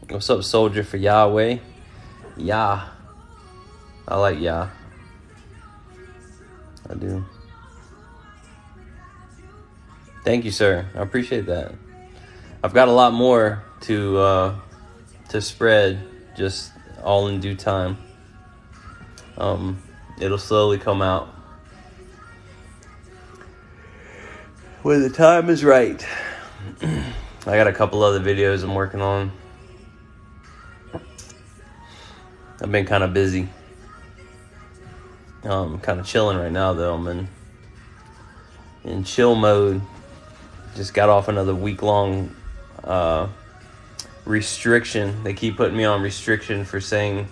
What's up, soldier for Yahweh? Yah. I like Yah. I do. Thank you, sir. I appreciate that. I've got a lot more to spread, just all in due time. It'll slowly come out when the time is right. I got a couple other videos I'm working on. I've been kind of busy. Kind of chilling right now, though. I'm in chill mode. Just got off another week-long restriction. They keep putting me on restriction for saying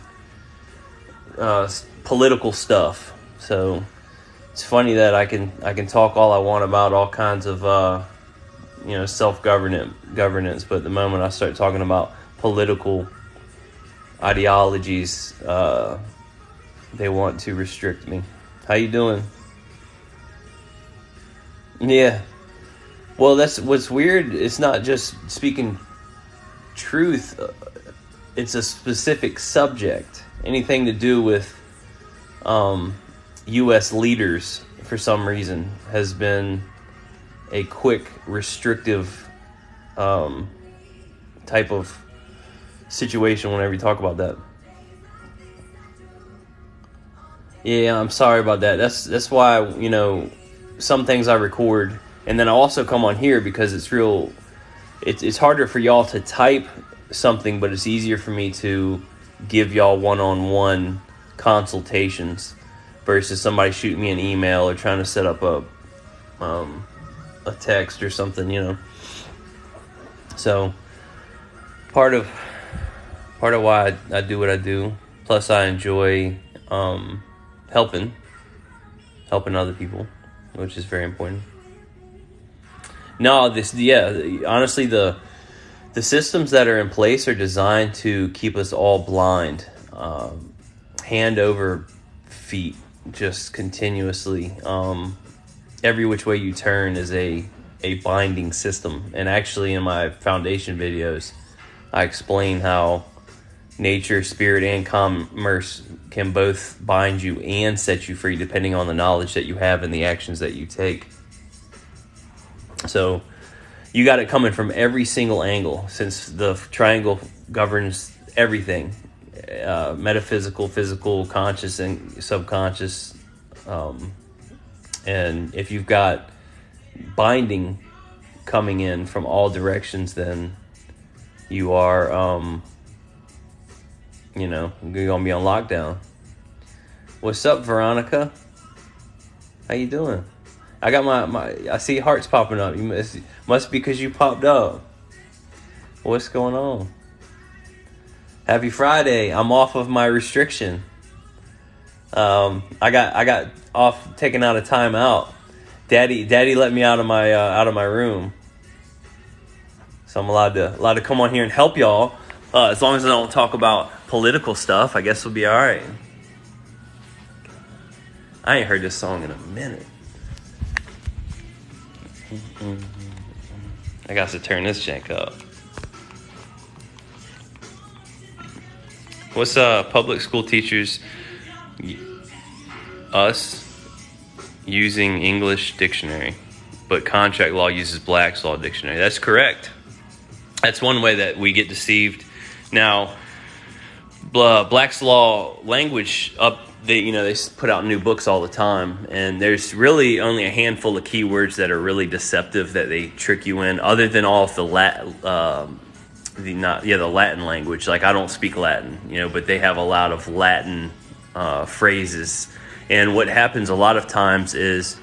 political stuff. So it's funny that I can talk all I want about all kinds of self-governance, but the moment I start talking about political ideologies, they want to restrict me. How you doing? Yeah. Well, that's what's weird. It's not just speaking truth. It's a specific subject. Anything to do with U.S. leaders, for some reason, has been a quick, restrictive type of situation whenever you talk about that. Yeah, I'm sorry about that. That's why, some things I record, and then I also come on here because it's harder for y'all to type something, but it's easier for me to give y'all one-on-one consultations versus somebody shooting me an email or trying to set up a text or something, So part of why I do what I do, plus I enjoy helping other people, which is very important. No, honestly, the systems that are in place are designed to keep us all blind, hand over feet, just continuously. Every which way you turn is a binding system. And actually, in my foundation videos, I explain how nature, spirit, and commerce can both bind you and set you free depending on the knowledge that you have and the actions that you take. So you got it coming from every single angle, since the triangle governs everything, metaphysical, physical, conscious, and subconscious. And if you've got binding coming in from all directions, then you are you're gonna be on lockdown. What's up, Veronica? How you doing? I got my I see hearts popping up. You must be because you popped up. What's going on? Happy Friday. I'm off of my restriction. I got off, taken out a time out. Daddy let me out of my room. So I'm allowed to come on here and help y'all. As long as I don't talk about political stuff, I guess we'll be all right. I ain't heard this song in a minute. I got to turn this jank up. What's public school teachers, us, using English dictionary, but contract law uses Black's Law dictionary? That's correct. That's one way that we get deceived. Now, Black's Law language they put out new books all the time, and there's really only a handful of keywords that are really deceptive that they trick you in, other than all of the Latin language. Like, I don't speak Latin, but they have a lot of Latin phrases, and what happens a lot of times is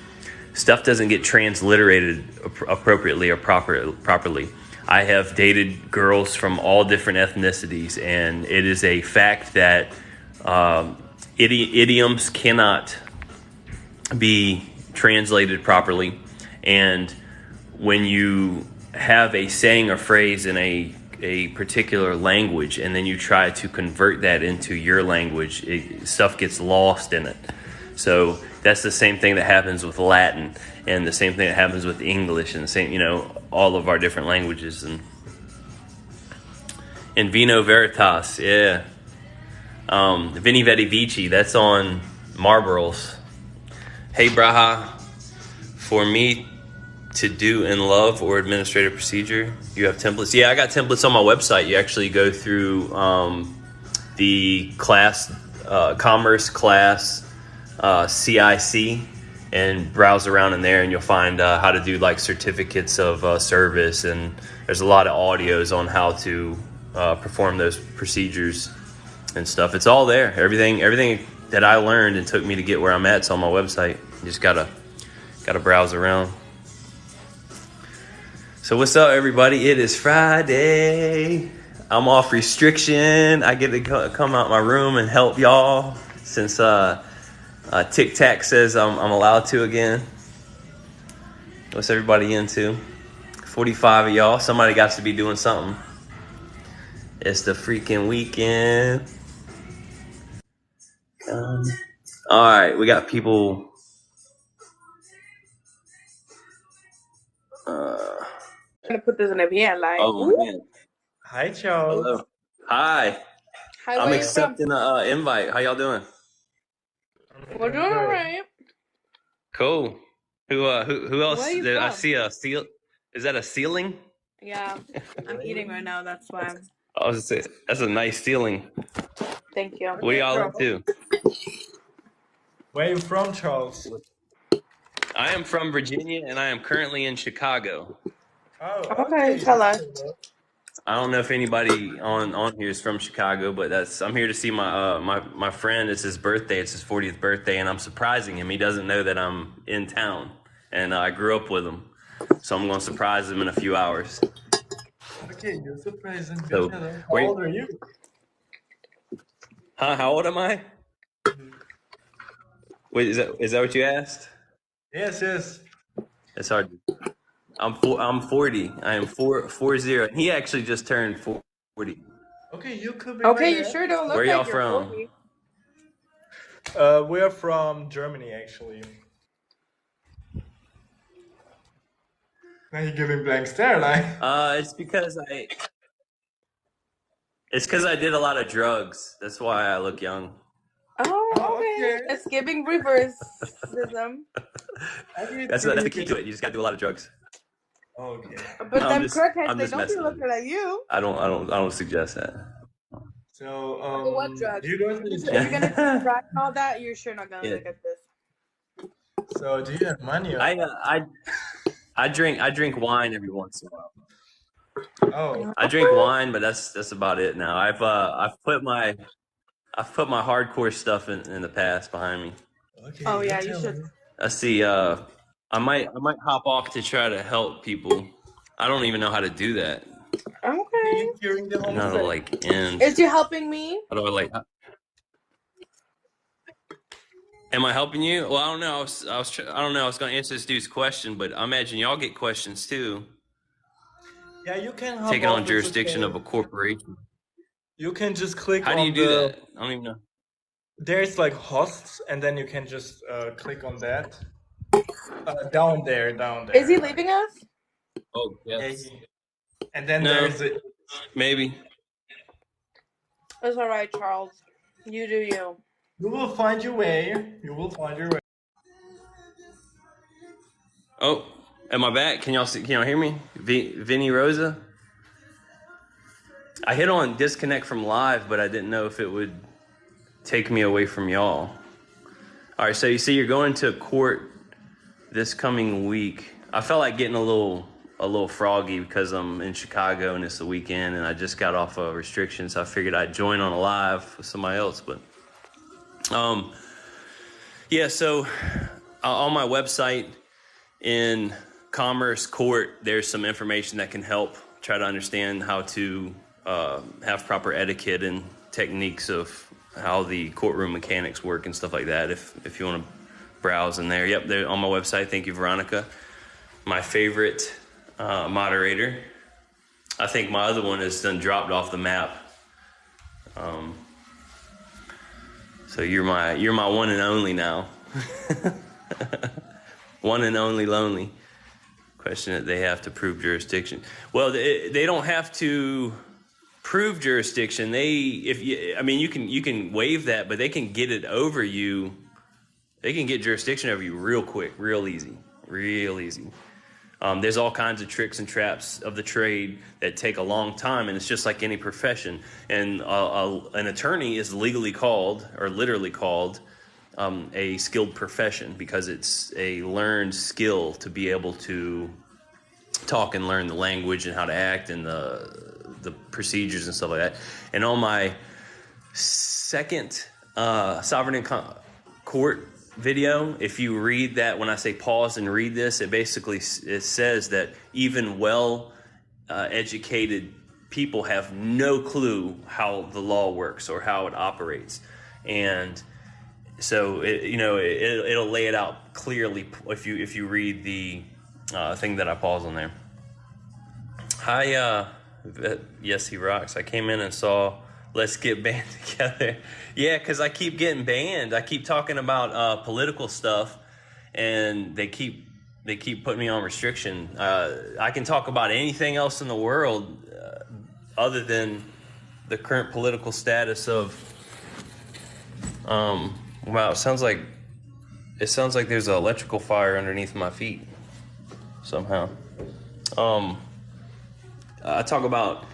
stuff doesn't get transliterated appropriately or properly. I have dated girls from all different ethnicities, and it is a fact that idioms cannot be translated properly. And when you have a saying or phrase in a particular language, and then you try to convert that into your language, stuff gets lost in it. So that's the same thing that happens with Latin, and the same thing that happens with English, and the same, all of our different languages. And In Vino Veritas, yeah. Vini Vidi Vici, that's on Marlboros. Hey, Braha, for me to do in love or administrative procedure, you have templates? Yeah, I got templates on my website. You actually go through the class, commerce class, CIC, and browse around in there, and you'll find how to do like certificates of service, and there's a lot of audios on how to perform those procedures and stuff. It's all there. Everything that I learned and took me to get where I'm at is on my website. You just gotta browse around. So what's up, everybody? It is Friday. I'm off restriction. I get to come out my room and help y'all since Tic Tac says I'm allowed to again. What's everybody into? 45 of y'all. Somebody got to be doing something. It's the freaking weekend. All right, we got people. To put this in a VN, like. Oh man. Hi, Charles. Hello. Hi. Hi, I'm where you from? accepting the invite. How y'all doing? We're doing all right. Cool. Who else? Where you I from? see a seal. Is that a ceiling? Yeah, I'm eating right now. That's why. I was say that's a nice ceiling. Thank you. What are y'all into? Where are you from, Charles? I am from Virginia, and I am currently in Chicago. Oh, Okay, tell us. I don't know if anybody on here is from Chicago, but I'm here to see my friend. It's his birthday. It's his 40th birthday, and I'm surprising him. He doesn't know that I'm in town, and I grew up with him, so I'm going to surprise him in a few hours. Okay, you're surprising. So, How old are you? Huh? How old am I? Wait, is that what you asked? Yes. It's hard. I'm 40. I am 40. He actually just turned 40. Okay, you could be. Okay, you sure don't look Where like y'all you're from? 40. We are from Germany, actually. Now you're giving blank stare, like. It's because I did a lot of drugs. That's why I look young. Oh, okay. Okay. It's giving reverseism. That's the key to it. You just gotta do a lot of drugs. Okay. But them crackheads, I'm they just don't be messing with looking like you. I don't suggest that. So, What drugs? do you go to If you're gonna do crack and all that, you're sure not gonna Yeah. look at this. So, do you have money? Or... I drink wine every once in a while. Oh. I drink wine, but that's about it now. I've put my hardcore stuff in the past behind me. Okay. Oh yeah, you should. Let's see. I might hop off to try to help people. I don't even know how to do that. Okay. During the home How to like end? Is you helping me? How do I like? Am I helping you? Well, I don't know. I don't know. I was going to answer this dude's question, but I imagine y'all get questions too. Yeah, you can taking on jurisdiction of a corporation. You can just click How on do you do that? I don't even know. There's like hosts, and then you can just click on that. Down there. Is he leaving us? Oh, yes. And then No. there's it. Maybe. It's all right, Charles. You do you. You will find your way. Oh, am I back? Can y'all hear me? Vinny Rosa? I hit on disconnect from live, but I didn't know if it would take me away from y'all. All right, so you see you're going to court this coming week. I felt like getting a little froggy because I'm in Chicago and it's the weekend and I just got off of restrictions. So I figured I'd join on a live with somebody else, but yeah, so on my website in Commerce Court, there's some information that can help try to understand how to have proper etiquette and techniques of how the courtroom mechanics work and stuff like that. If you want to browse in there. Yep, they're on my website. Thank you, Veronica. My favorite moderator. I think my other one has done dropped off the map. So you're my one and only now. One and only lonely. Question that they have to prove jurisdiction. Well, they don't have to prove jurisdiction, you can waive that, but they can get it over you. They can get jurisdiction over you real quick, real easy. There's all kinds of tricks and traps of the trade that take a long time, and it's just like any profession. And an attorney is legally called, or literally called, a skilled profession, because it's a learned skill to be able to talk and learn the language and how to act and the procedures and stuff like that. And on my second sovereign in court video, if you read that, when I say pause and read this, it says that even well educated people have no clue how the law works or how it operates. And so it'll lay it out clearly if you read the thing that I paused on there. Yes, he rocks. I came in and saw Let's Get Banned Together. Yeah, because I keep getting banned. I keep talking about political stuff, and they keep putting me on restriction. I can talk about anything else in the world other than the current political status of. Wow, it sounds like there's an electrical fire underneath my feet somehow. I talk about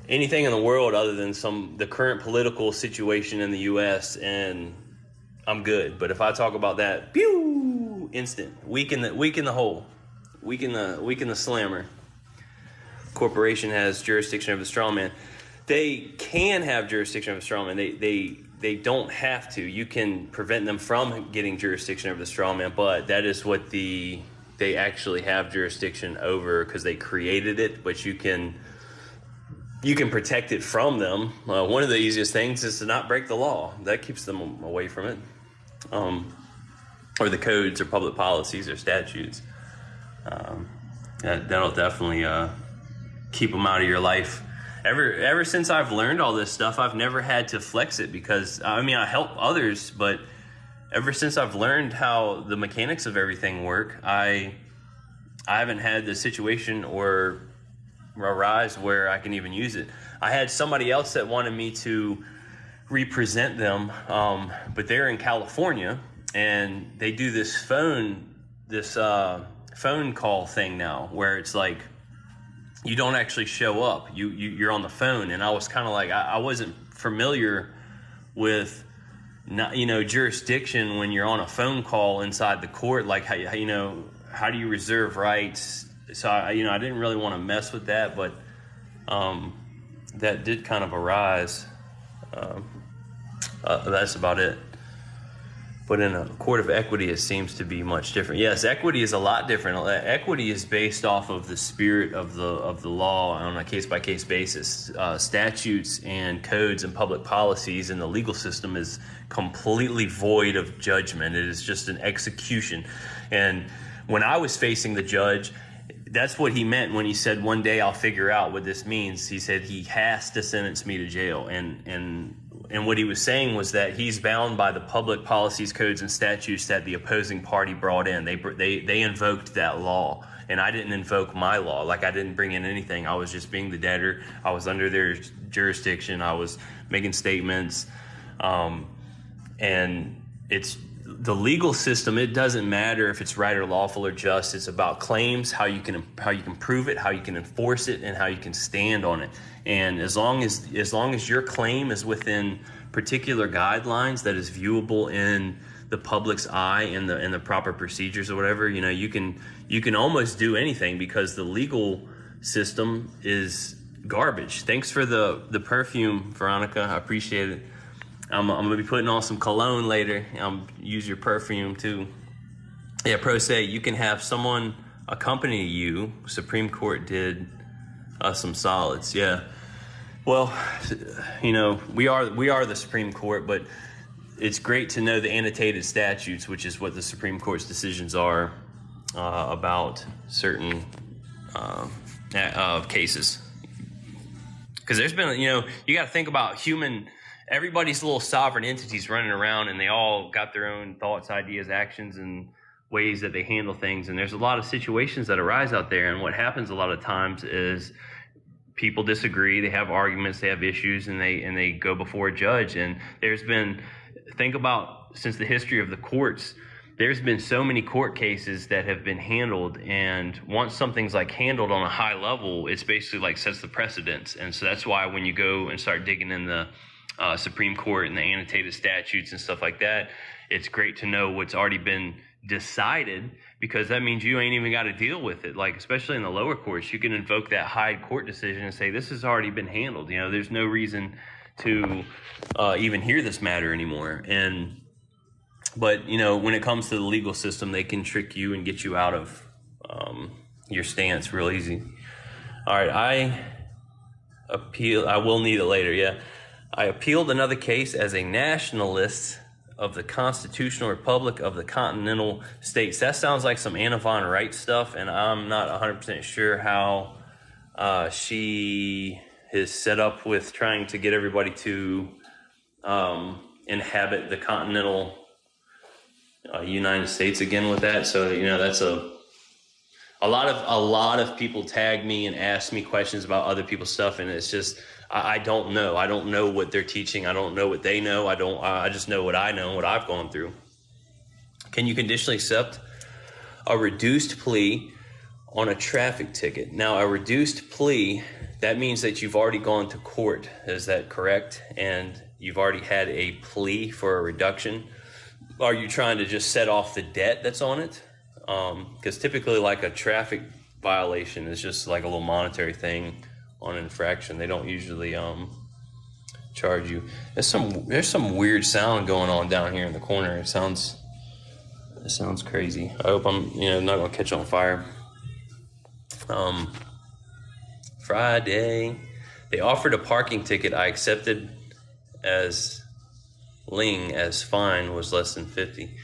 anything in the world other than the current political situation in the U.S. and I'm good. But if I talk about that, pew, instant, weaken the hole, weaken the slammer. Corporation has jurisdiction over the strongman. They can have jurisdiction over the strongman. They don't have to. You can prevent them from getting jurisdiction over the strongman, but that is what they actually have jurisdiction over, because they created it. But you can protect it from them. One of the easiest things is to not break the law. That keeps them away from it, or the codes or public policies or statutes. That'll definitely keep them out of your life. Ever since I've learned all this stuff, I've never had to flex it, because I help others, but ever since I've learned how the mechanics of everything work, I haven't had the situation or arise where I can even use it. I had somebody else that wanted me to represent them, but they're in California, and they do this phone call thing now, where it's like you don't actually show up. You're on the phone, and I was kind of like I wasn't familiar with jurisdiction when you're on a phone call inside the court. Like how do you reserve rights? So I didn't really want to mess with that, but that did kind of arise. That's about it. But in a court of equity, it seems to be much different. Yes, equity is a lot different. Equity is based off of the spirit of the law on a case-by-case basis. Statutes and codes and public policies in the legal system is completely void of judgment. It is just an execution. And when I was facing the judge, that's what he meant when he said, one day I'll figure out what this means. He said he has to sentence me to jail. And what he was saying was that he's bound by the public policies, codes, and statutes that the opposing party brought in. They invoked that law, and I didn't invoke my law. Like, I didn't bring in anything. I was just being the debtor. I was under their jurisdiction. I was making statements. And it's the legal system. It doesn't matter if it's right or lawful or just. It's about claims, how you can prove it, how you can enforce it, and how you can stand on it. And as long as your claim is within particular guidelines that is viewable in the public's eye and the proper procedures or whatever, you can almost do anything, because the legal system is garbage. Thanks for the perfume, Veronica. I appreciate it. I'm gonna be putting on some cologne later. Use your perfume too. Yeah, pro se, you can have someone accompany you. Supreme Court did some solids. Yeah. Well, we are the Supreme Court, but it's great to know the annotated statutes, which is what the Supreme Court's decisions are about certain cases. Because there's been, you got to think about everybody's little sovereign entities running around, and they all got their own thoughts, ideas, actions, and ways that they handle things. And there's a lot of situations that arise out there. And what happens a lot of times is people disagree, they have arguments, they have issues, and they go before a judge. And think about, since the history of the courts, there's been so many court cases that have been handled, and once something's like handled on a high level, it's basically like sets the precedence. And so that's why when you go and start digging in the Supreme Court and the annotated statutes and stuff like that, it's great to know what's already been decided, because that means you ain't even got to deal with it. Like, especially in the lower courts, you can invoke that high court decision and say, this has already been handled. You know, there's no reason to even hear this matter anymore. But, you know, when it comes to the legal system, they can trick you and get you out of your stance real easy. All right, I will need it later, yeah. I appealed another case as a nationalist of the Constitutional Republic of the Continental States. That sounds like some Anna von Wright stuff, and I'm not 100% sure how she is set up with trying to get everybody to inhabit the continental United States again with that. So, you know, that's a lot of people tag me and ask me questions about other people's stuff, and it's just, I don't know. I don't know what they're teaching. I don't know what they know. I just know what I know and what I've gone through. Can you conditionally accept a reduced plea on a traffic ticket? Now, a reduced plea, that means that you've already gone to court. Is that correct? And you've already had a plea for a reduction. Are you trying to just set off the debt that's on it? Because typically, like, a traffic violation is just like a little monetary thing on an infraction. They don't usually charge you. There's some weird sound going on down here in the corner. It sounds crazy. I hope I'm not gonna catch on fire. Friday, they offered a parking ticket. I accepted as Ling, as fine was less than 50.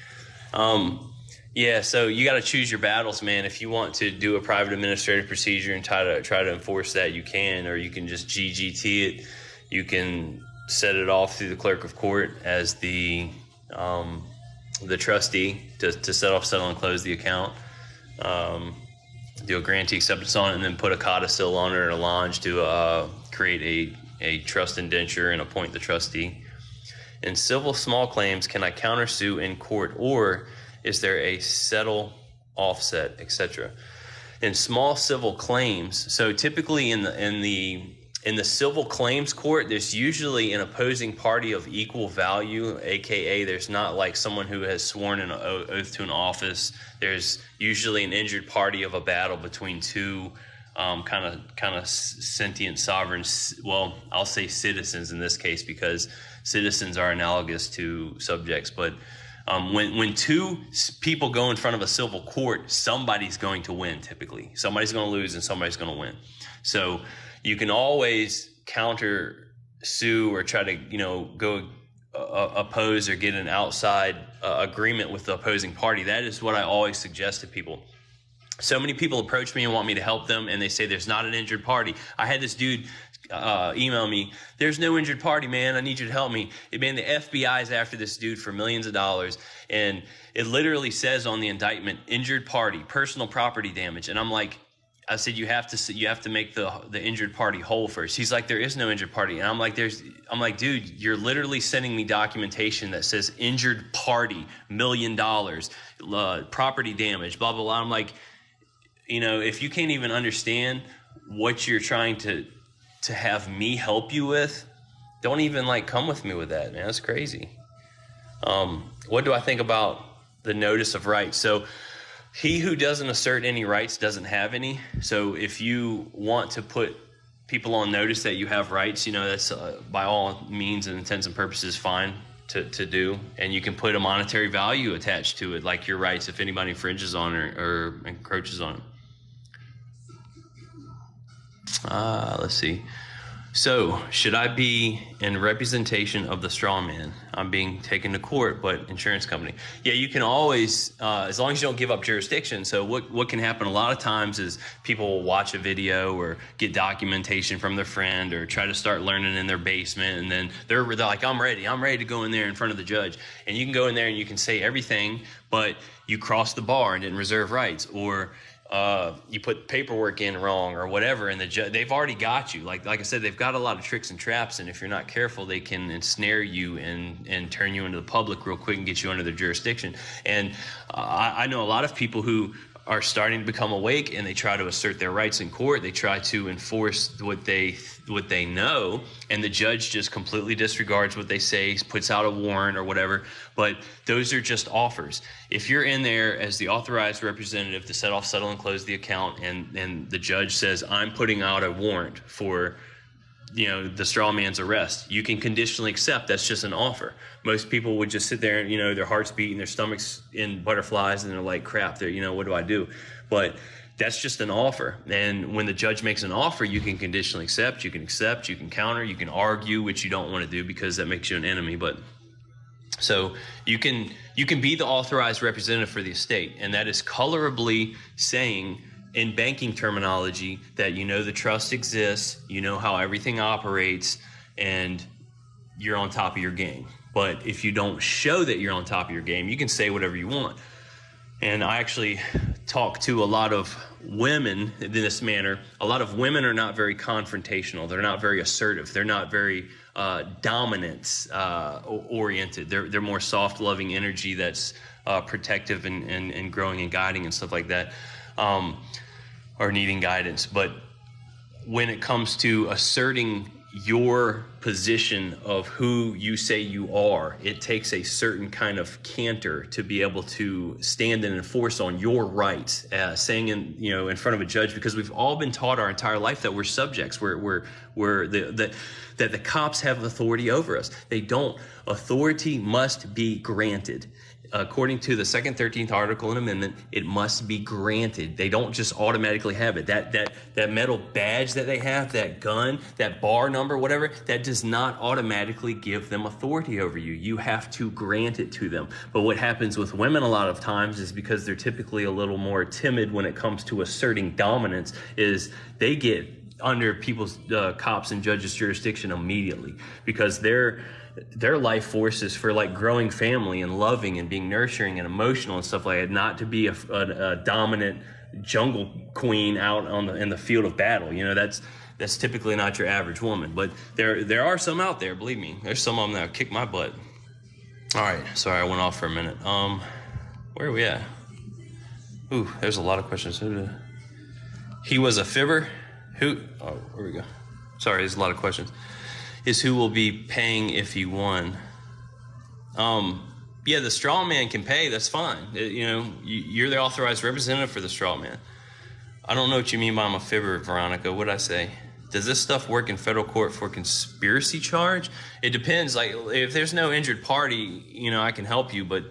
Yeah, so you got to choose your battles, man. If you want to do a private administrative procedure and try to enforce that, you can, or you can just GGT it. You can set it off through the clerk of court as the trustee to set off, settle, and close the account. Do a grantee acceptance on it, and then put a codicil on it or a allonge to create a trust indenture and appoint the trustee. In civil small claims, can I countersue in court, or is there a settle, offset, etc.? In small civil claims, so typically in the civil claims court, there's usually an opposing party of equal value, aka there's not like someone who has sworn an oath to an office. There's usually an injured party of a battle between two kind of sentient sovereigns. Well, I'll say citizens in this case, because citizens are analogous to subjects, but when two people go in front of a civil court, somebody's going to win typically. Somebody's going to lose and somebody's going to win. So you can always counter sue or try to, go oppose or get an outside agreement with the opposing party. That is what I always suggest to people. So many people approach me and want me to help them, and they say there's not an injured party. I had this dude email me, there's no injured party, man. I need you to help me. Man, the FBI's after this dude for millions of dollars, and it literally says on the indictment, injured party, personal property damage. And I'm like, I said, you have to make the injured party whole first. He's like, there is no injured party. And I'm like, dude, you're literally sending me documentation that says injured party, $1 million, property damage, blah, blah, blah. I'm like, if you can't even understand what you're trying to have me help you with, don't even come with me with that, man. That's crazy. What do I think about the notice of rights? So he who doesn't assert any rights doesn't have any. So if you want to put people on notice that you have rights, that's by all means and intents and purposes fine to do. And you can put a monetary value attached to it, like your rights, if anybody infringes on or encroaches on it. Let's see. So, should I be in representation of the straw man? I'm being taken to court, but insurance company. Yeah, you can always, as long as you don't give up jurisdiction. So what can happen a lot of times is people will watch a video or get documentation from their friend or try to start learning in their basement, and then they're like, I'm ready to go in there in front of the judge. And you can go in there and you can say everything, but you crossed the bar and didn't reserve rights, or you put paperwork in wrong or whatever, and they've already got you. Like I said, they've got a lot of tricks and traps, and if you're not careful, they can ensnare you and turn you into the public real quick and get you under their jurisdiction. And I know a lot of people who are starting to become awake, and they try to assert their rights in court. They try to enforce what they know, and the judge just completely disregards what they say, puts out a warrant or whatever. But those are just offers. If you're in there as the authorized representative to set off, settle, and close the account, and the judge says, I'm putting out a warrant for the straw man's arrest, you can conditionally accept. That's just an offer. Most people would just sit there and, their heart's beating, their stomach's in butterflies, and they're like, crap, what do I do? But that's just an offer. And when the judge makes an offer, you can conditionally accept, you can counter, you can argue, which you don't want to do because that makes you an enemy. But so you can be the authorized representative for the estate, and that is colorably saying, in banking terminology, that the trust exists, how everything operates, and you're on top of your game. But if you don't show that you're on top of your game, you can say whatever you want. And I actually talk to a lot of women in this manner. A lot of women are not very confrontational. They're not very assertive. They're not very dominance oriented. They're more soft, loving energy that's protective and growing and guiding and stuff like that. Or needing guidance. But when it comes to asserting your position of who you say you are, it takes a certain kind of canter to be able to stand and enforce on your rights, saying in front of a judge, because we've all been taught our entire life that we're subjects, that the cops have authority over us. They don't. Authority must be granted. According to the Second 13th Article and Amendment, it must be granted. They don't just automatically have it. That metal badge that they have, that gun, that bar number, whatever, that does not automatically give them authority over you. You have to grant it to them. But what happens with women a lot of times is, because they're typically a little more timid when it comes to asserting dominance, is they get under people's cops and judges' jurisdiction immediately, because their life force is for growing family and loving and being nurturing and emotional and stuff like that, not to be a dominant jungle queen out in the field of battle. That's typically not your average woman, but there are some out there. Believe me, there's some of them that kick my butt. All right, sorry, I went off for a minute. Where are we at? Ooh, there's a lot of questions. He was a fibber. Who? Oh, here we go. Sorry, there's a lot of questions. Is who will be paying if he won? Yeah, the straw man can pay. That's fine. You're the authorized representative for the straw man. I don't know what you mean by I'm a fibber, Veronica. What'd I say? Does this stuff work in federal court for conspiracy charge? It depends. If there's no injured party, I can help you. But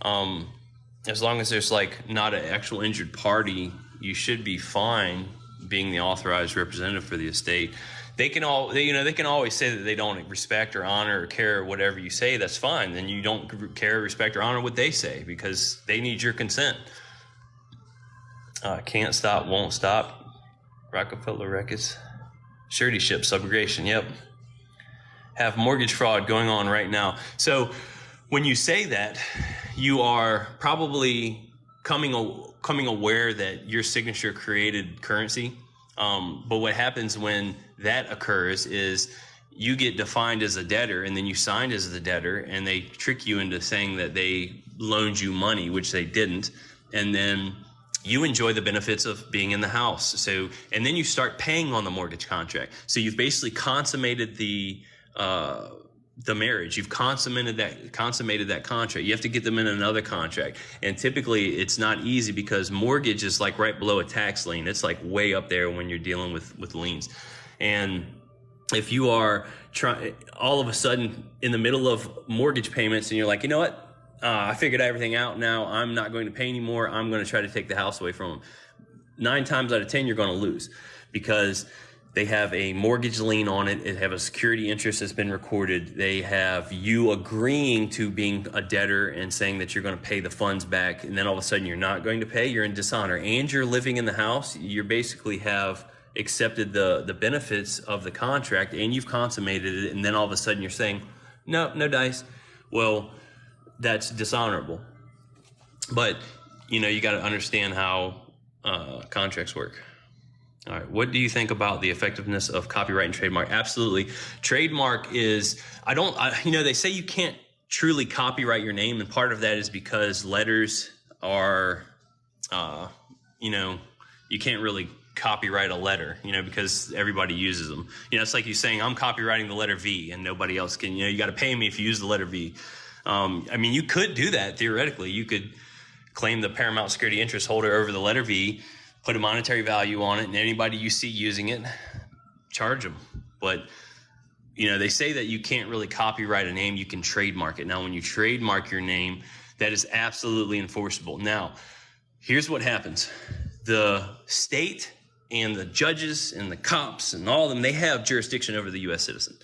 as long as there's not an actual injured party, you should be fine being the authorized representative for the estate. They can always say that they don't respect or honor or care or whatever you say. That's fine. Then you don't care, respect, or honor what they say, because they need your consent. Can't stop, won't stop. Rockefeller Records. Surety ship subrogation. Yep. Have mortgage fraud going on right now. So when you say that, you are probably coming aware that your signature created currency. But what happens when that occurs is you get defined as a debtor, and then you signed as the debtor, and they trick you into saying that they loaned you money, which they didn't. And then you enjoy the benefits of being in the house. And then you start paying on the mortgage contract. So you've basically consummated the marriage. You've consummated that contract. You have to get them in another contract. And typically it's not easy, because mortgage is right below a tax lien. It's way up there when you're dealing with liens. And if you are all of a sudden in the middle of mortgage payments, and you're like, you know what? I figured everything out now. I'm not going to pay anymore. I'm going to try to take the house away from them. 9 times out of 10, you're going to lose, because they have a mortgage lien on it. They have a security interest that's been recorded. They have you agreeing to being a debtor and saying that you're going to pay the funds back. And then all of a sudden you're not going to pay. You're in dishonor, and you're living in the house. You basically have accepted the benefits of the contract, and you've consummated it. And then all of a sudden you're saying, no dice. Well, that's dishonorable. But, you got to understand how contracts work. All right. What do you think about the effectiveness of copyright and trademark? Absolutely. Trademark is, they say you can't truly copyright your name. And part of that is because letters are, you can't really copyright a letter, because everybody uses them. It's like you saying, I'm copywriting the letter V and nobody else can, you got to pay me if you use the letter V. You could do that theoretically. You could claim the paramount security interest holder over the letter V, put a monetary value on it, and anybody you see using it, charge them. But, they say that you can't really copyright a name, you can trademark it. Now, when you trademark your name, that is absolutely enforceable. Now, here's what happens. The state and the judges and the cops and all of them, they have jurisdiction over the U.S. citizen.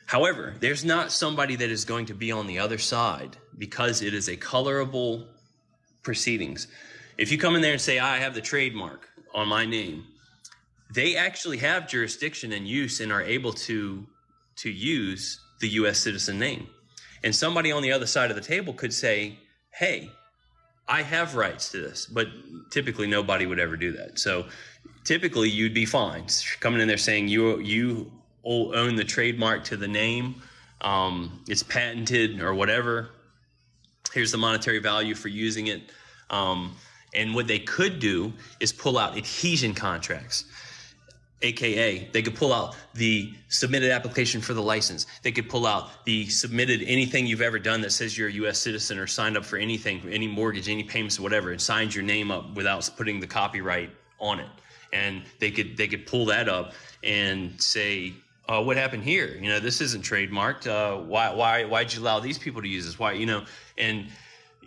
However, there's not somebody that is going to be on the other side because it is a colorable proceedings. If you come in there and say, I have the trademark on my name, they actually have jurisdiction and use and are able to use the U.S. citizen name. And somebody on the other side of the table could say, hey, I have rights to this, but typically nobody would ever do that. So typically you'd be fine coming in there saying you own the trademark to the name, it's patented or whatever. Here's the monetary value for using it. And what they could do is pull out adhesion contracts, AKA they could pull out the submitted application for the license. They could pull out the submitted anything you've ever done that says you're a U.S. citizen or signed up for anything, any mortgage, any payments, whatever, and signed your name up without putting the copyright on it. And they could pull that up and say, what happened here? This isn't trademarked. Why'd you allow these people to use this? Why, and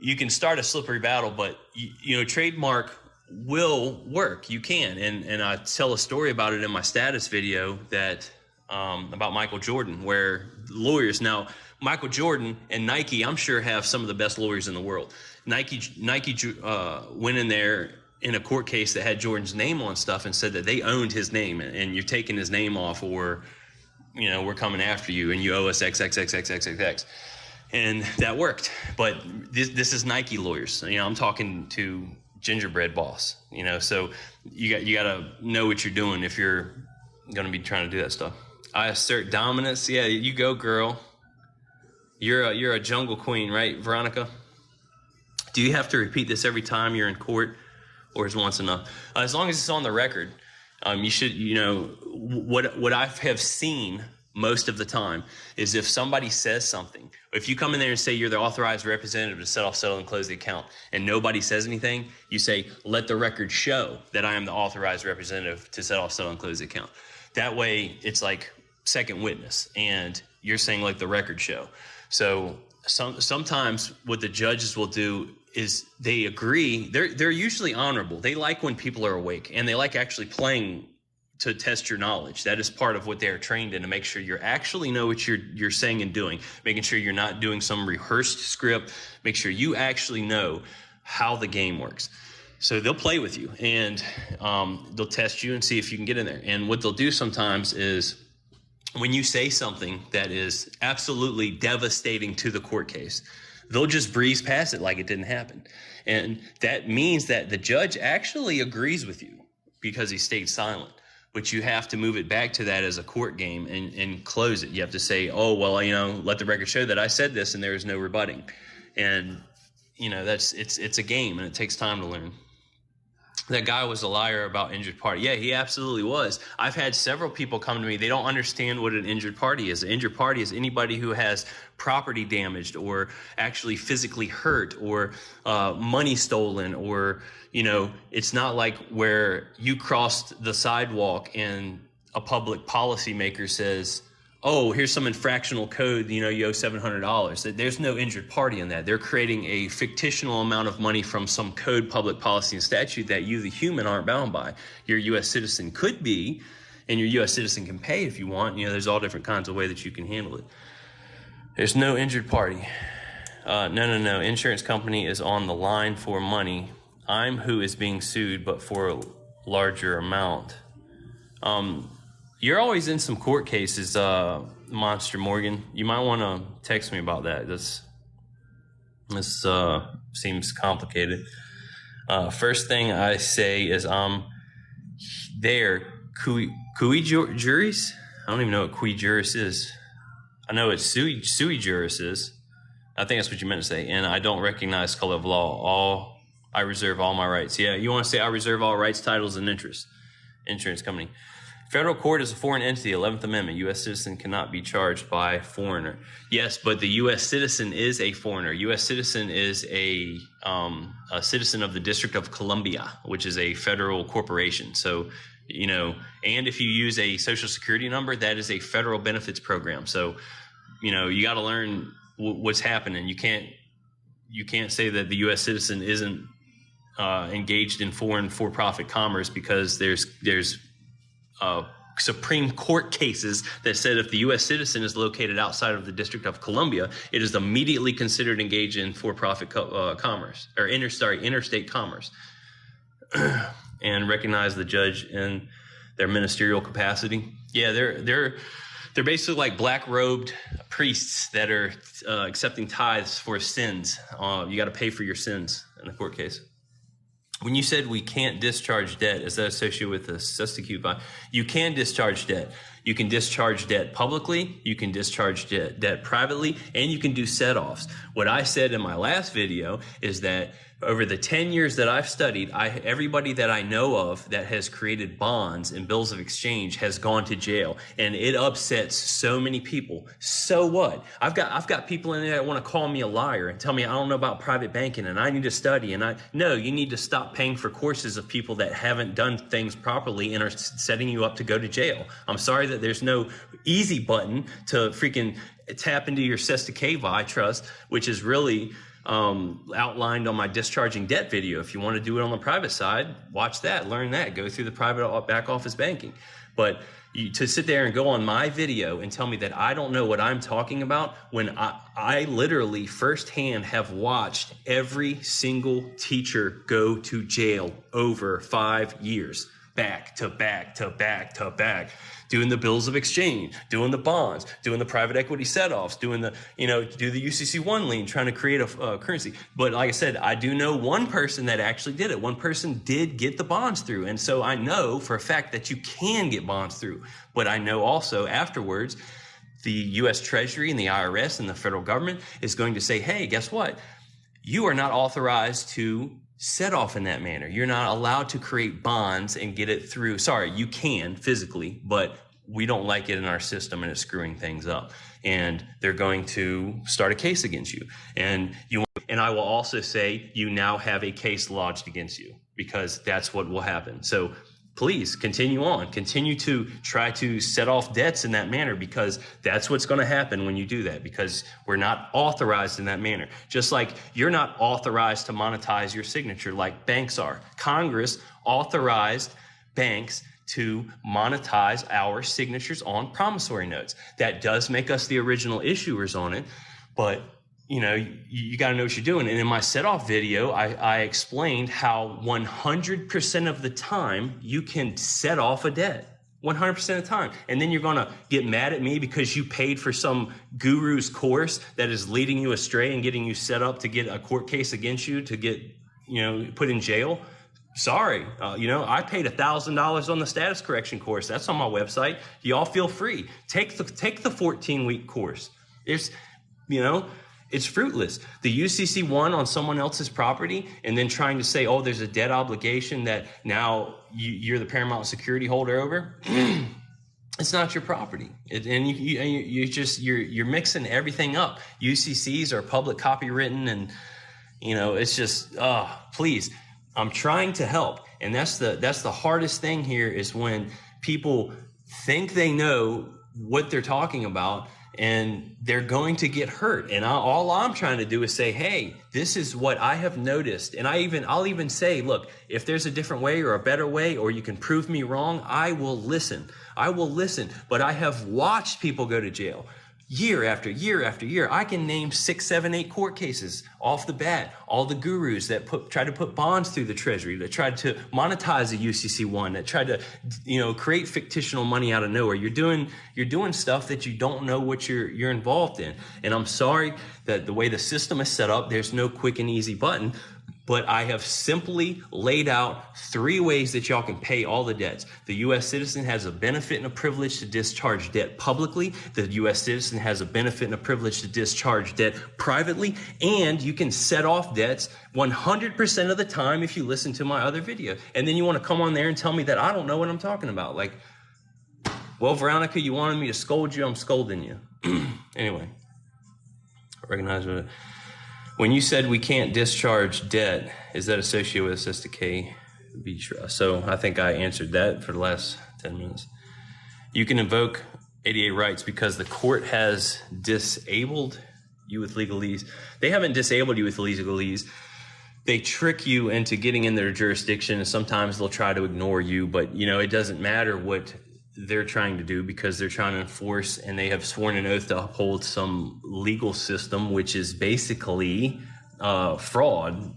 you can start a slippery battle, but trademark will work. You can. And I tell a story about it in my status video that, about Michael Jordan, where lawyers now, Michael Jordan and Nike, I'm sure have some of the best lawyers in the world. Nike went in there in a court case that had Jordan's name on stuff and said that they owned his name and you're taking his name off, or, we're coming after you and you owe us XXXXXX. And that worked. But this is Nike lawyers. I'm talking to Gingerbread Boss, so you got to know what you're doing if you're going to be trying to do that stuff. I assert dominance. Yeah, you go, girl. You're a jungle queen, right, Veronica? Do you have to repeat this every time you're in court, or is once enough? As long as it's on the record, you should, what I have seen most of the time is if somebody says something, if you come in there and say you're the authorized representative to set off, settle, and close the account, and nobody says anything, you say, let the record show that I am the authorized representative to set off, settle, and close the account. That way, it's like second witness, and you're saying like the record show. So sometimes what the judges will do is they agree. They're usually honorable. They like when people are awake, and they like actually playing to test your knowledge. That is part of what they're trained in, to make sure you actually know what you're saying and doing, making sure you're not doing some rehearsed script, make sure you actually know how the game works. So they'll play with you, and they'll test you and see if you can get in there. And what they'll do sometimes is when you say something that is absolutely devastating to the court case, they'll just breeze past it like it didn't happen. And that means that the judge actually agrees with you because he stayed silent. But you have to move it back to that as a court game and close it. You have to say, oh, well, let the record show that I said this and there is no rebutting. And, it's a game, and it takes time to learn. That guy was a liar about injured party. Yeah, he absolutely was. I've had several people come to me. They don't understand what an injured party is. An injured party is anybody who has property damaged or actually physically hurt or money stolen, or, it's not like where you crossed the sidewalk and a public policymaker says, oh, here's some infractional code, you owe $700. There's no injured party in that. They're creating a fictional amount of money from some code, public policy, and statute that you, the human, aren't bound by. Your U.S. citizen could be, and your U.S. citizen can pay if you want. There's all different kinds of ways that you can handle it. There's no injured party. No. Insurance company is on the line for money. I'm who is being sued, but for a larger amount. You're always in some court cases, Monster Morgan. You might want to text me about that. This seems complicated. First thing I say is there. Cui juris? I don't even know what cui juris is. I know what sui juris is. I think that's what you meant to say. And I don't recognize color of law. I reserve all my rights. Yeah, you want to say I reserve all rights, titles, and interests. Insurance company. Federal court is a foreign entity. 11th Amendment. U.S. citizen cannot be charged by foreigner. Yes, but the U.S. citizen is a foreigner. U.S. citizen is a citizen of the District of Columbia, which is a federal corporation. So, you know, and if you use a social security number, that is a federal benefits program. So, you know, you got to learn what's happening. You can't say that the U.S. citizen isn't engaged in foreign for-profit commerce because there's Supreme Court cases that said if the U.S. citizen is located outside of the District of Columbia, it is immediately considered engaged in for-profit commerce or interstate commerce, and recognize the judge in their ministerial capacity. Yeah, they're basically like black-robed priests that are accepting tithes for sins. You got to pay for your sins in the court case. When you said we can't discharge debt, is that associated with the substitute bond? You can discharge debt. You can discharge debt publicly, you can discharge debt privately, and you can do set-offs. What I said in my last video is that over the 10 years that I've studied, everybody that I know of that has created bonds and bills of exchange has gone to jail, and it upsets so many people. So what? I've got people in there that want to call me a liar and tell me I don't know about private banking and I need to study. No, you need to stop paying for courses of people that haven't done things properly and are setting you up to go to jail. I'm sorry that there's no easy button to freaking tap into your Cesta KVI trust, which is really outlined on my discharging debt video. If you want to do it on the private side, watch that, learn that, go through the private back office banking. But to sit there and go on my video and tell me that I don't know what I'm talking about when I literally firsthand have watched every single teacher go to jail over 5 years, back to back to back to back, doing the bills of exchange, doing the bonds, doing the private equity set-offs, do the UCC1 lien, trying to create a currency. But like I said, I do know one person that actually did it. One person did get the bonds through. And so I know for a fact that you can get bonds through. But I know also afterwards, the U.S. Treasury and the IRS and the federal government is going to say, hey, guess what? You are not authorized to set off in that manner. You're not allowed to create bonds and get it through. Sorry, you can physically, but we don't like it in our system and it's screwing things up. And they're going to start a case against you. And I will also say you now have a case lodged against you because that's what will happen. So please continue on. Continue to try to set off debts in that manner because that's what's going to happen when you do that, because we're not authorized in that manner. Just like you're not authorized to monetize your signature like banks are. Congress authorized banks to monetize our signatures on promissory notes. That does make us the original issuers on it, but you know, you got to know what you're doing. And in my set-off video, I explained how 100% of the time you can set off a debt. 100% of the time. And then you're going to get mad at me because you paid for some guru's course that is leading you astray and getting you set up to get a court case against you to get, put in jail. Sorry. I paid $1,000 on the status correction course. That's on my website. Y'all feel free. Take the 14-week course. It's fruitless. The UCC1 on someone else's property and then trying to say, oh, there's a debt obligation that now you're the paramount security holder over. It's not your property. You're mixing everything up. UCCs are public copywritten and, it's just, please, I'm trying to help. And that's the hardest thing here is when people think they know what they're talking about and they're going to get hurt. And all I'm trying to do is say, hey, this is what I have noticed. And I'll even say, look, if there's a different way or a better way, or you can prove me wrong, I will listen. But I have watched people go to jail year after year after year. I can name 6, 7, 8 court cases off the bat. All the gurus that tried to put bonds through the Treasury, that tried to monetize the UCC1, that tried to, create fictional money out of nowhere. You're doing stuff that you don't know what you're involved in. And I'm sorry that the way the system is set up, there's no quick and easy button. but I have simply laid out 3 ways that y'all can pay all the debts. The U.S. citizen has a benefit and a privilege to discharge debt publicly. The U.S. citizen has a benefit and a privilege to discharge debt privately. And you can set off debts 100% of the time if you listen to my other video. And then you want to come on there and tell me that I don't know what I'm talking about. Like, well, Veronica, you wanted me to scold you. I'm scolding you. Anyway, I recognize what. When you said we can't discharge debt, is that associated with SSK? So I think I answered that for the last 10 minutes. You can invoke ADA rights because the court has disabled you with legalese. They haven't disabled you with legalese. They trick you into getting in their jurisdiction, and sometimes they'll try to ignore you, but it doesn't matter what they're trying to do because they're trying to enforce, and they have sworn an oath to uphold some legal system, which is basically fraud,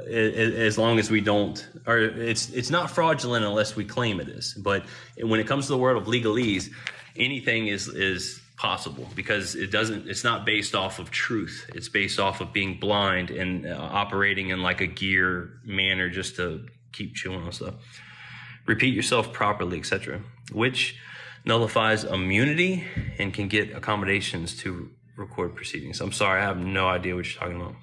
as long as we don't, or it's not fraudulent unless we claim it is. But when it comes to the world of legalese, anything is possible because it's not based off of truth. It's based off of being blind and operating in like a gear manner just to keep chewing on stuff. Repeat yourself properly, etc., which nullifies immunity and can get accommodations to record proceedings. I'm sorry, I have no idea what you're talking about.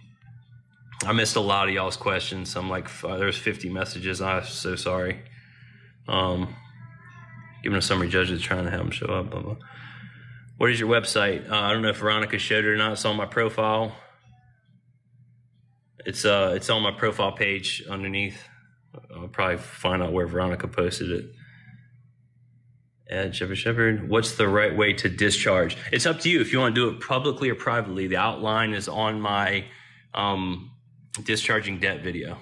I missed a lot of y'all's questions. I'm like, there's 50 messages. I'm so sorry. Giving a summary judge is trying to have them show up. Blah, blah. What is your website? I don't know if Veronica showed it or not. It's on my profile. It's on my profile page underneath. I'll probably find out where Veronica posted it. Ed Shepherd, what's the right way to discharge? It's up to you if you want to do it publicly or privately. The outline is on my discharging debt video.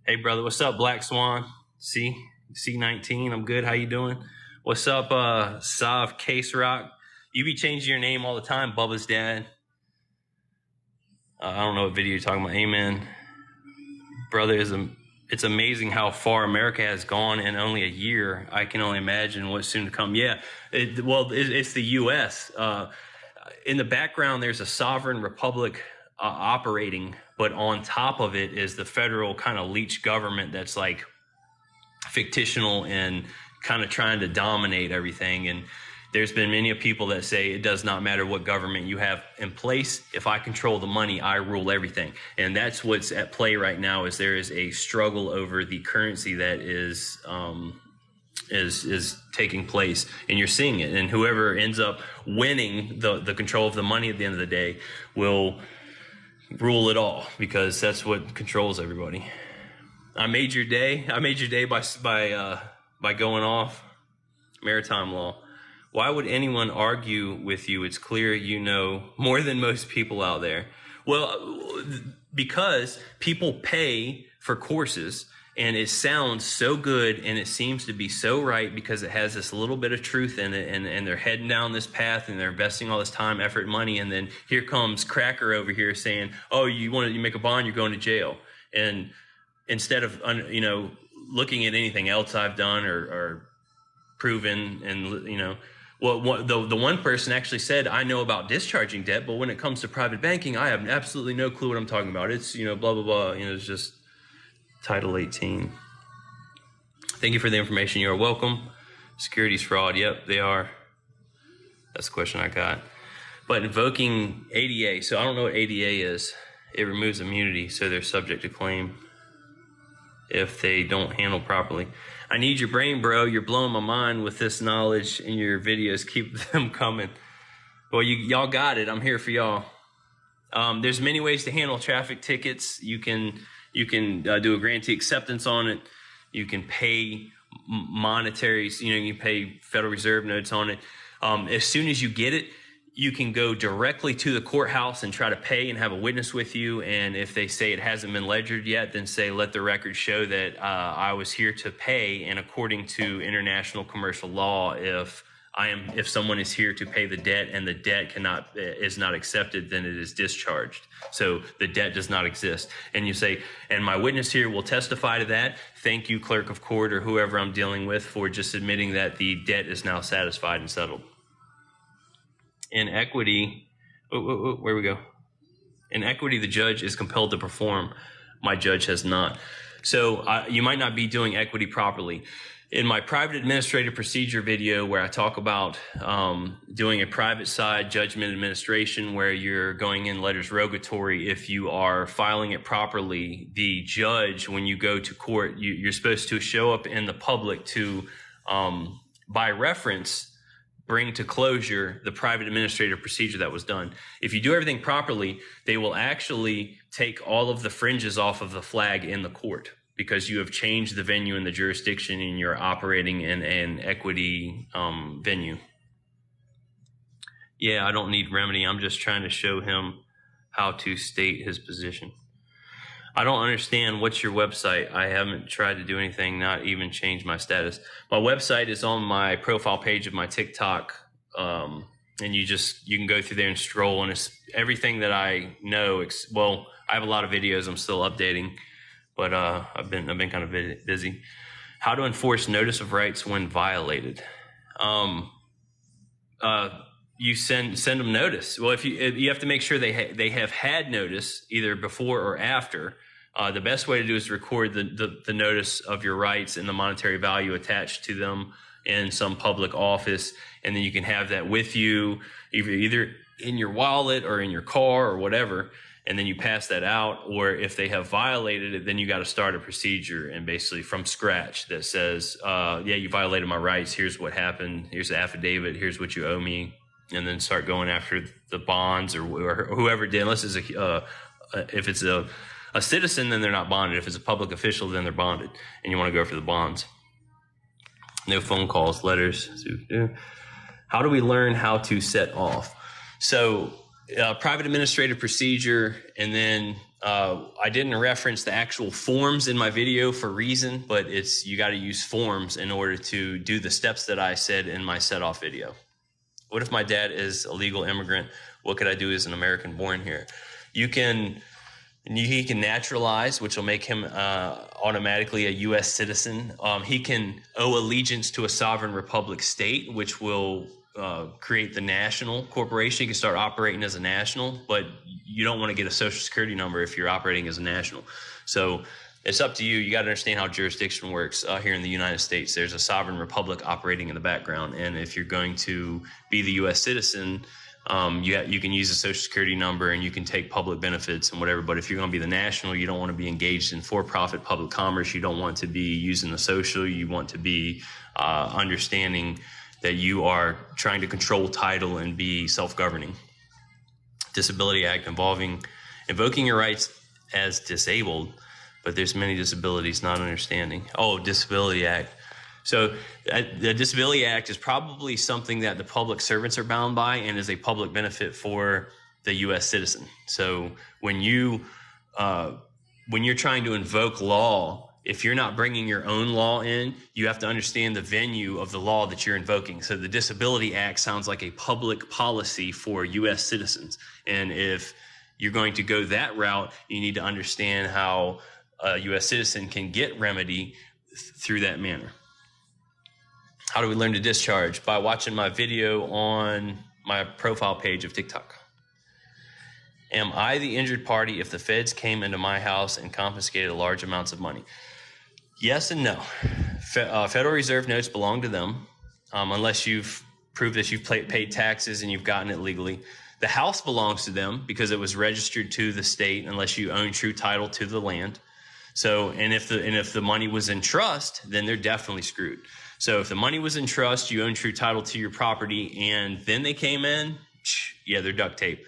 Hey, brother, what's up, Black Swan? C19, I'm good. How you doing? What's up, Sav Case Rock? You be changing your name all the time, Bubba's dad. I don't know what video you're talking about. Amen. Brother, it's amazing how far America has gone in only a year. I can only imagine what's soon to come. Yeah, it's the U.S. In the background, there's a sovereign republic operating, but on top of it is the federal kind of leech government that's like fictional and kind of trying to dominate everything. And there's been many people that say it does not matter what government you have in place. If I control the money, I rule everything. And that's what's at play right now. Is there is a struggle over the currency that is taking place, and you're seeing it. And whoever ends up winning the control of the money at the end of the day will rule it all, because that's what controls everybody. I made your day by going off maritime law. Why would anyone argue with you? It's clear you know more than most people out there. Well, because people pay for courses, and it sounds so good and it seems to be so right because it has this little bit of truth in it, and they're heading down this path and they're investing all this time, effort, money, and then here comes Cracker over here saying, oh, you make a bond, you're going to jail. And instead of looking at anything else I've done or proven, and well, the one person actually said, I know about discharging debt, but when it comes to private banking, I have absolutely no clue what I'm talking about. It's, blah, blah, blah. It's just Title 18. Thank you for the information. You are welcome. Securities fraud. Yep, they are. That's the question I got. But invoking ADA. So I don't know what ADA is. It removes immunity, so they're subject to claim if they don't handle properly. I need your brain, bro. You're blowing my mind with this knowledge in your videos. Keep them coming. Well, y'all got it. I'm here for y'all. There's many ways to handle traffic tickets. You can do a grantee acceptance on it. You can pay monetaries. You can pay Federal Reserve notes on it. As soon as you get it, you can go directly to the courthouse and try to pay and have a witness with you. And if they say it hasn't been ledgered yet, then say, let the record show that I was here to pay. And according to international commercial law, if someone is here to pay the debt and the debt is not accepted, then it is discharged. So the debt does not exist. And you say, and my witness here will testify to that. Thank you, clerk of court or whoever I'm dealing with, for just admitting that the debt is now satisfied and settled. In equity, where we go? In equity, the judge is compelled to perform. My judge has not. So you might not be doing equity properly. In my private administrative procedure video, where I talk about doing a private side judgment administration, where you're going in letters rogatory, if you are filing it properly, the judge, when you go to court, you're supposed to show up in the public to, by reference, bring to closure the private administrative procedure that was done. If you do everything properly, they will actually take all of the fringes off of the flag in the court, because you have changed the venue and the jurisdiction and you're operating in an equity venue. Yeah, I don't need remedy. I'm just trying to show him how to state his position. I don't understand. What's your website? I haven't tried to do anything, not even change my status. My website is on my profile page of my TikTok. And you can go through there and scroll, and it's everything that I know. Well, I have a lot of videos I'm still updating, but I've been kind of busy. How to enforce notice of rights when violated? You send them notice. Well, if you have to make sure they have had notice either before or after. The best way to do is to record the notice of your rights and the monetary value attached to them in some public office, and then you can have that with you either in your wallet or in your car or whatever, and then you pass that out. Or if they have violated it, then you got to start a procedure, and basically from scratch, that says, yeah, you violated my rights, here's what happened, here's the affidavit, here's what you owe me, and then start going after the bonds or whoever did. Unless it's if it's a citizen, then they're not bonded. If it's a public official, then they're bonded, and you want to go for the bonds. No phone calls, letters. How do we learn how to set off? So private administrative procedure, and then I didn't reference the actual forms in my video for a reason, but you got to use forms in order to do the steps that I said in my set off video. What if my dad is a legal immigrant? What could I do as an American born here? He can naturalize, which will make him automatically a U.S. citizen. He can owe allegiance to a sovereign republic state, which will create the national corporation. You can start operating as a national, but you don't want to get a social security number if you're operating as a national. So it's up to you. You got to understand how jurisdiction works here in the United States. There's a sovereign republic operating in the background, and if you're going to be the U.S. citizen, you can use a social security number and you can take public benefits and whatever. But if you're going to be the national, you don't want to be engaged in for-profit public commerce. You don't want to be using the social. You want to be understanding that you are trying to control title and be self-governing. Disability Act invoking your rights as disabled, but there's many disabilities not understanding. Oh, Disability Act. So the Disability Act is probably something that the public servants are bound by and is a public benefit for the U.S. citizen. So when you're trying to invoke law, if you're not bringing your own law in, you have to understand the venue of the law that you're invoking. So the Disability Act sounds like a public policy for U.S. citizens. And if you're going to go that route, you need to understand how a U.S. citizen can get remedy through that manner. How do we learn to discharge? By watching my video on my profile page of TikTok. Am I the injured party if the feds came into my house and confiscated large amounts of money? Yes and no. Federal Reserve notes belong to them, unless you've proved that you've paid taxes and you've gotten it legally. The house belongs to them because it was registered to the state, unless you own true title to the land. So, and if the money was in trust, then they're definitely screwed. So if the money was in trust, you own true title to your property, and then they came in, yeah, they're duct tape.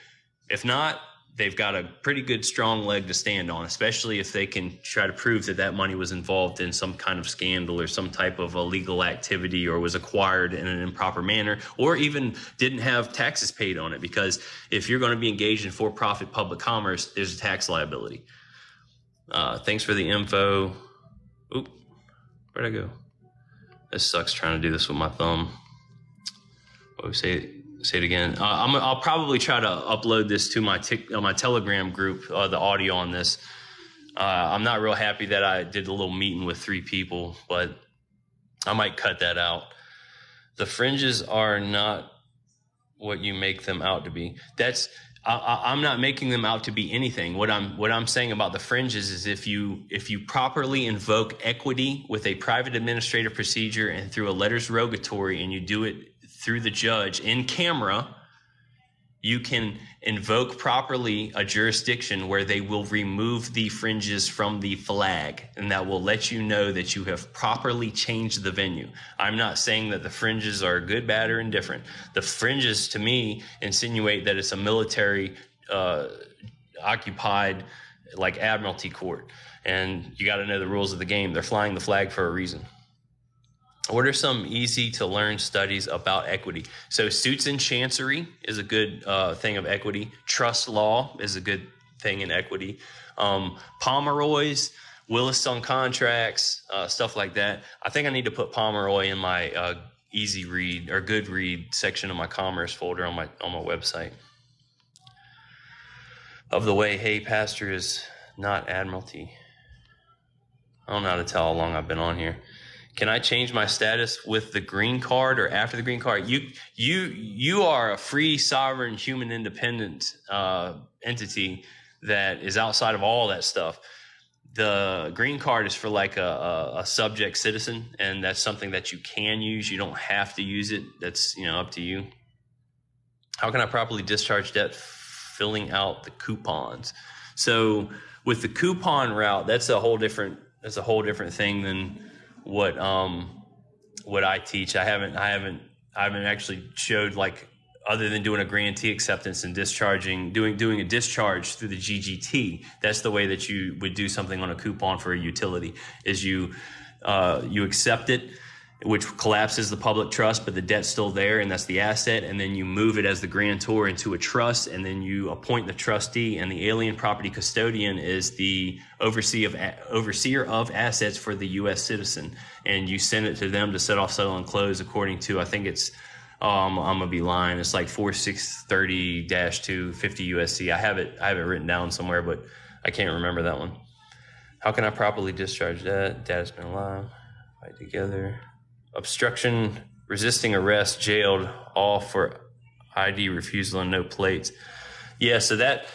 If not, they've got a pretty good strong leg to stand on, especially if they can try to prove that money was involved in some kind of scandal or some type of illegal activity, or was acquired in an improper manner, or even didn't have taxes paid on it. Because if you're going to be engaged in for-profit public commerce, there's a tax liability. Thanks for the info. Oop, where'd I go? This sucks trying to do this with my thumb. Oh, say it again. I'll probably try to upload this to my Telegram group, the audio on this. I'm not real happy that I did a little meeting with 3 people, but I might cut that out. The fringes are not what you make them out to be. That's I'm not making them out to be anything. What I'm saying about the fringes is if you properly invoke equity with a private administrative procedure and through a letters rogatory, and you do it through the judge in camera, you can invoke properly a jurisdiction where they will remove the fringes from the flag, and that will let you know that you have properly changed the venue. I'm not saying that the fringes are good, bad, or indifferent. The fringes, to me, insinuate that it's a military occupied, like, admiralty court, and you got to know the rules of the game. They're flying the flag for a reason. What are some easy to learn studies about equity? So suits in chancery is a good thing of equity. Trust law is a good thing in equity. Pomeroy's, Willis on contracts, stuff like that. I think I need to put Pomeroy in my easy read or good read section of my commerce folder on my website. Of the way, hey, pastor is not admiralty. I don't know how to tell how long I've been on here. Can I change my status with the green card or after the green card? You are a free, sovereign, human, independent entity that is outside of all that stuff. The green card is for like a subject citizen, and that's something that you can use. You don't have to use it. That's up to you. How can I properly discharge debt? Filling out the coupons. So with the coupon route, that's a whole different thing than what I teach. I haven't actually showed, like, other than doing a grantee acceptance and doing a discharge through the GGT. That's the way that you would do something on a coupon for a utility, is you accept it, which collapses the public trust, but the debt's still there, and that's the asset. And then you move it as the grantor into a trust, and then you appoint the trustee, and the alien property custodian is the overseer of assets for the U.S. citizen. And you send it to them to set off, settle, and close according to, I think it's, I'm gonna be lying, it's like 4630-250 USC. I have it written down somewhere, but I can't remember that one. How can I properly discharge that? Data's been alive. Fight together. Obstruction, resisting arrest, jailed, all for ID refusal and no plates. Yeah, so that,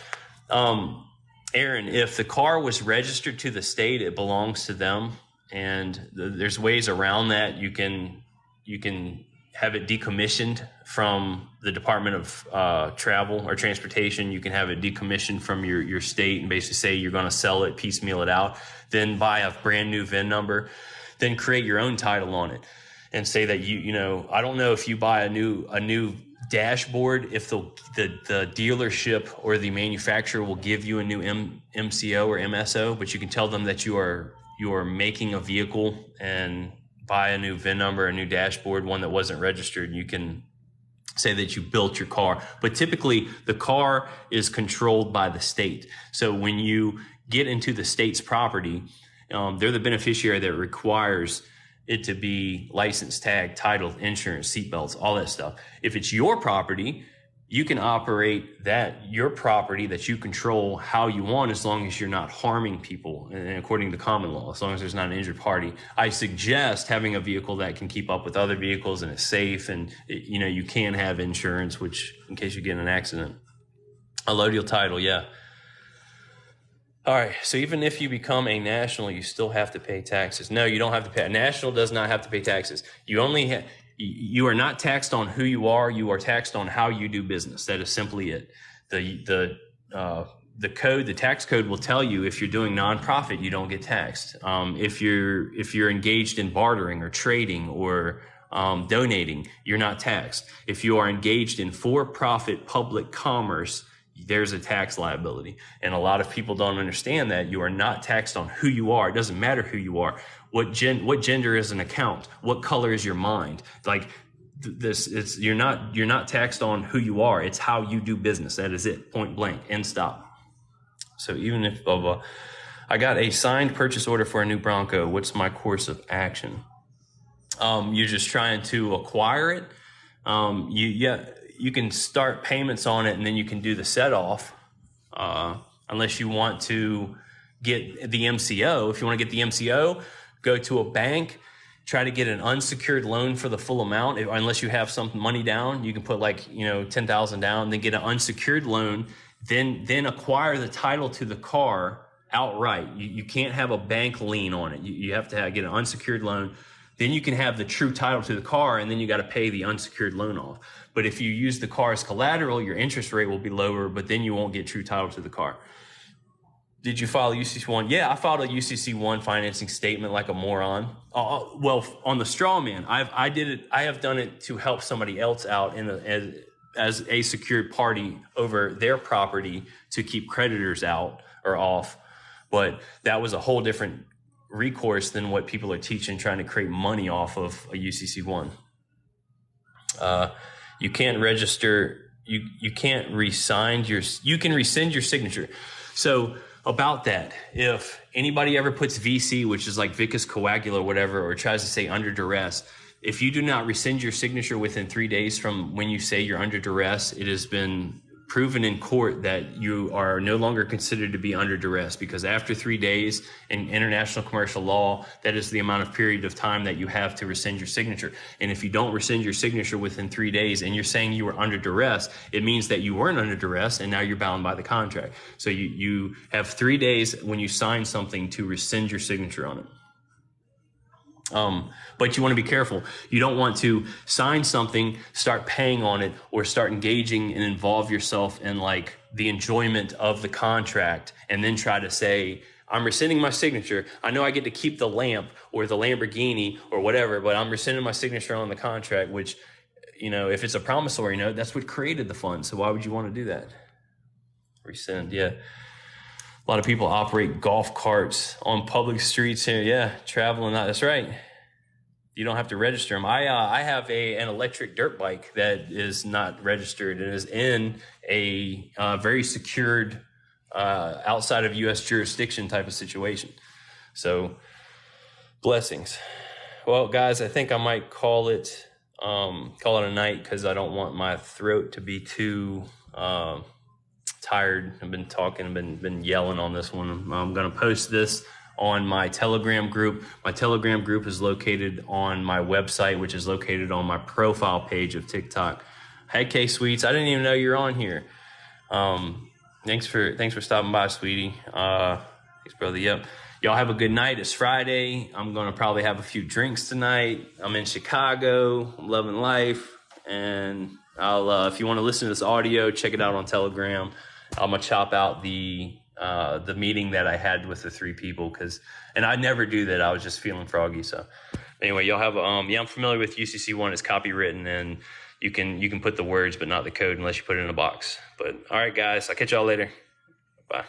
Aaron, if the car was registered to the state, it belongs to them, and there's ways around that. You can have it decommissioned from the Department of Travel or Transportation. You can have it decommissioned from your state and basically say you're going to sell it, piecemeal it out, then buy a brand new VIN number, then create your own title on it. And say that I don't know if you buy a new dashboard, if the dealership or the manufacturer will give you a new MCO or MSO, but you can tell them that you are making a vehicle and buy a new VIN number, a new dashboard, one that wasn't registered. You can say that you built your car, but typically the car is controlled by the state. So when you get into the state's property, they're the beneficiary that requires it to be licensed, tagged, titled, insurance, seatbelts, all that stuff. If it's your property, you can operate your property that you control how you want, as long as you're not harming people, and according to common law, as long as there's not an injured party. I suggest having a vehicle that can keep up with other vehicles and is safe, and you can have insurance, which in case you get in an accident. Allodial title, yeah. All right, so even if you become a national, you still have to pay taxes. No, you don't have to pay. A national does not have to pay taxes. You are not taxed on who you are. You are taxed on how you do business. That is simply it. The tax code will tell you if you're doing nonprofit, you don't get taxed. If you're engaged in bartering or trading or donating, you're not taxed. If you are engaged in for-profit public commerce, there's a tax liability. And a lot of people don't understand that you are not taxed on who you are. It doesn't matter who you are. What gender is an account? What color is your mind? Like this, you're not taxed on who you are. It's how you do business. That is it. Point blank. End stop. So even if I got a signed purchase order for a new Bronco, what's my course of action? You're just trying to acquire it. You can start payments on it, and then you can do the set off, unless you want to get the MCO. If you want to get the MCO, go to a bank, try to get an unsecured loan for the full amount, unless you have some money down. You can put like, you know, 10,000 down, then get an unsecured loan, then acquire the title to the car outright. You can't have a bank lien on it. You have to get an unsecured loan. Then you can have the true title to the car, and then you got to pay the unsecured loan off. But if you use the car as collateral, your interest rate will be lower, but then you won't get true title to the car. Did you file a UCC1? Yeah, I filed a UCC1 financing statement like a moron. Well, on the straw man, I did it. I have done it to help somebody else out as a secured party over their property to keep creditors out or off. But that was a whole different recourse than what people are teaching, trying to create money off of a UCC1. You can't register. You can't you can rescind your signature. So about that, if anybody ever puts VC, which is like vicus coagula or whatever, or tries to say under duress, if you do not rescind your signature within 3 days from when you say you're under duress, it has been proven in court that you are no longer considered to be under duress, because after 3 days in international commercial law, that is the amount of period of time that you have to rescind your signature. And if you don't rescind your signature within 3 days and you're saying you were under duress, it means that you weren't under duress and now you're bound by the contract. So you have 3 days when you sign something to rescind your signature on it. But you want to be careful. You don't want to sign something, start paying on it, or start engaging and involve yourself in like the enjoyment of the contract and then try to say, I'm rescinding my signature. I know I get to keep the lamp or the Lamborghini or whatever, but I'm rescinding my signature on the contract, which, you know, if it's a promissory note, that's what created the fund. So why would you want to do that? Rescind, yeah. A lot of people operate golf carts on public streets here. Yeah, traveling. That's right. You don't have to register them. I have an electric dirt bike that is not registered and is in a very secured outside of U.S. jurisdiction type of situation. So blessings. Well, guys, I think I might call it a night, because I don't want my throat to be too tired. I've been talking, been yelling on this one. I'm going to post this on my Telegram group. My Telegram group is located on my website, which is located on my profile page of TikTok. Hey, K Sweets, I didn't even know you're on here. Thanks for stopping by, sweetie. Thanks, brother. Yep. Y'all have a good night. It's Friday. I'm going to probably have a few drinks tonight. I'm in Chicago. I'm loving life. And I'll, if you want to listen to this audio, check it out on Telegram. I'm going to chop out the meeting that I had with the 3 people, and I never do that. I was just feeling froggy. So anyway, y'all have, I'm familiar with UCC1. It's copywritten, and you can put the words, but not the code unless you put it in a box. But all right, guys, I'll catch y'all later. Bye.